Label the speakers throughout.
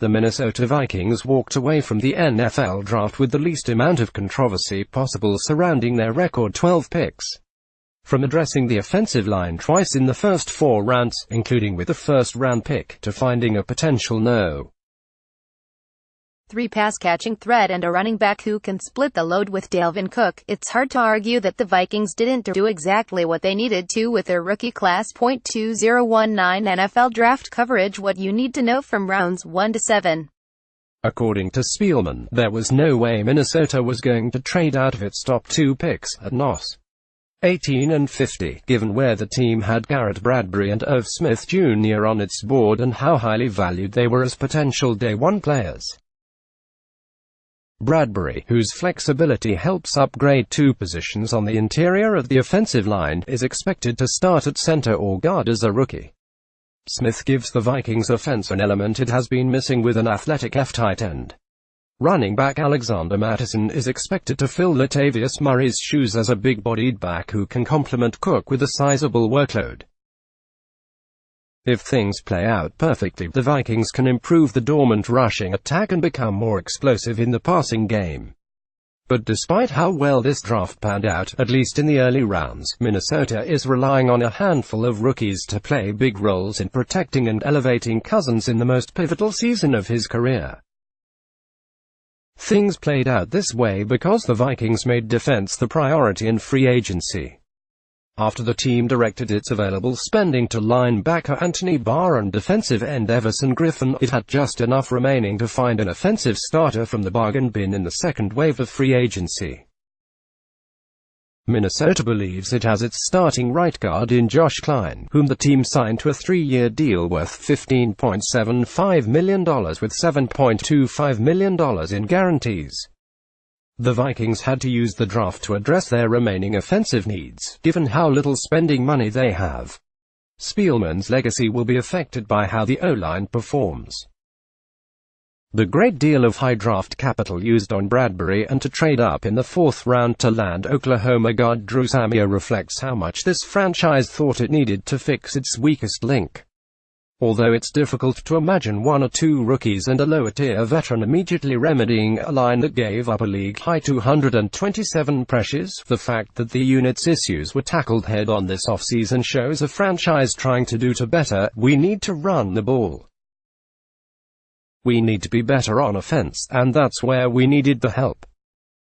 Speaker 1: The Minnesota Vikings walked away from the NFL draft with the least amount of controversy possible surrounding their record 12 picks. From addressing the offensive line twice in the first 4 rounds, including with the first-round pick, to finding a potential no.
Speaker 2: 3 pass-catching threat and a running back who can split the load with Dalvin Cook, it's hard to argue that the Vikings didn't do exactly what they needed to with their rookie class. 2019 NFL draft coverage. What you need to know from rounds 1 to 7.
Speaker 1: According to Spielman, there was no way Minnesota was going to trade out of its top 2 picks at NOS 18 and 50, given where the team had Garrett Bradbury and Irv Smith Jr. on its board and how highly valued they were as potential day 1 players. Bradbury, whose flexibility helps upgrade 2 positions on the interior of the offensive line, is expected to start at center or guard as a rookie. Smith gives the Vikings offense an element it has been missing with an athletic F-tight end. Running back Alexander Mattison is expected to fill Latavius Murray's shoes as a big-bodied back who can complement Cook with a sizable workload. If things play out perfectly, the Vikings can improve the dormant rushing attack and become more explosive in the passing game. But despite how well this draft panned out, at least in the early rounds, Minnesota is relying on a handful of rookies to play big roles in protecting and elevating Cousins in the most pivotal season of his career. Things played out this way because the Vikings made defense the priority in free agency. After the team directed its available spending to linebacker Anthony Barr and defensive end Everson Griffin, it had just enough remaining to find an offensive starter from the bargain bin in the second wave of free agency. Minnesota believes it has its starting right guard in Josh Kline, whom the team signed to a 3-year deal worth $15.75 million with $7.25 million in guarantees. The Vikings had to use the draft to address their remaining offensive needs, given how little spending money they have. Spielman's legacy will be affected by how the O-line performs. The great deal of high draft capital used on Bradbury and to trade up in the 4th round to land Oklahoma guard Drew Samia reflects how much this franchise thought it needed to fix its weakest link. Although it's difficult to imagine 1 or 2 rookies and a lower-tier veteran immediately remedying a line that gave up a league-high 227 pressures, the fact that the unit's issues were tackled head-on this offseason shows a franchise trying to do better. We need to run the ball. We need to be better on offense, and that's where we needed the help.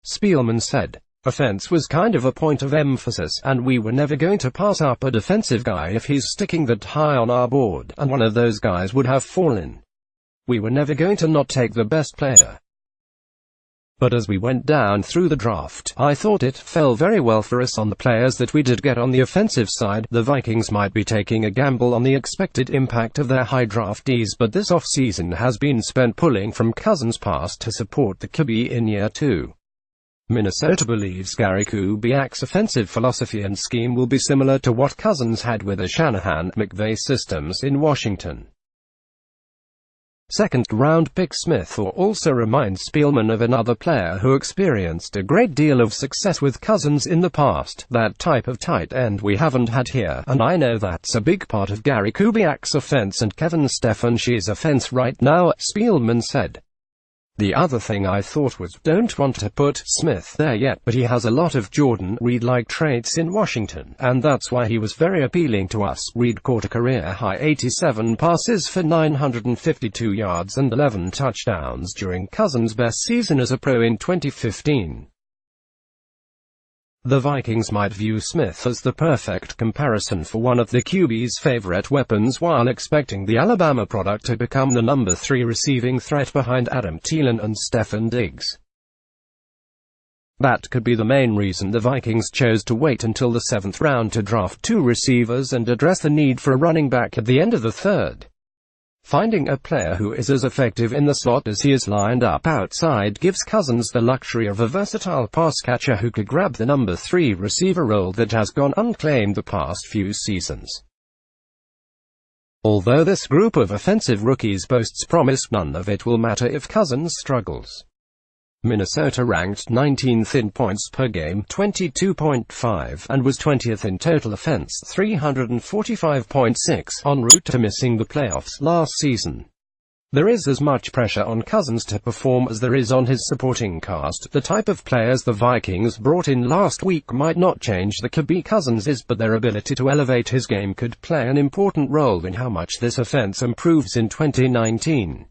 Speaker 1: Spielman said. Offense was kind of a point of emphasis, and we were never going to pass up a defensive guy if he's sticking that high on our board, and one of those guys would have fallen. We were never going to not take the best player. But as we went down through the draft, I thought it fell very well for us on the players that we did get on the offensive side. The Vikings might be taking a gamble on the expected impact of their high draftees, but this offseason has been spent pulling from Cousins' past to support the QB in year 2. Minnesota believes Gary Kubiak's offensive philosophy and scheme will be similar to what Cousins had with the Shanahan-McVay systems in Washington. Second-round pick Smith also reminds Spielman of another player who experienced a great deal of success with Cousins in the past, that type of tight end we haven't had here, and I know that's a big part of Gary Kubiak's offense and Kevin Stefanski's offense right now, Spielman said. The other thing I thought was, don't want to put Smith there yet, but he has a lot of Jordan Reed-like traits in Washington, and that's why he was very appealing to us. Reed caught a career-high 87 passes for 952 yards and 11 touchdowns during Cousins' best season as a pro in 2015. The Vikings might view Smith as the perfect comparison for one of the QB's favorite weapons while expecting the Alabama product to become the number 3 receiving threat behind Adam Thielen and Stefon Diggs. That could be the main reason the Vikings chose to wait until the 7th round to draft 2 receivers and address the need for a running back at the end of the 3rd. Finding a player who is as effective in the slot as he is lined up outside gives Cousins the luxury of a versatile pass catcher who could grab the number 3 receiver role that has gone unclaimed the past few seasons. Although this group of offensive rookies boasts promise, none of it will matter if Cousins struggles. Minnesota ranked 19th in points per game, 22.5, and was 20th in total offense, 345.6, en route to missing the playoffs last season. There is as much pressure on Cousins to perform as there is on his supporting cast. The type of players the Vikings brought in last week might not change the Kirk Cousins is, but their ability to elevate his game could play an important role in how much this offense improves in 2019.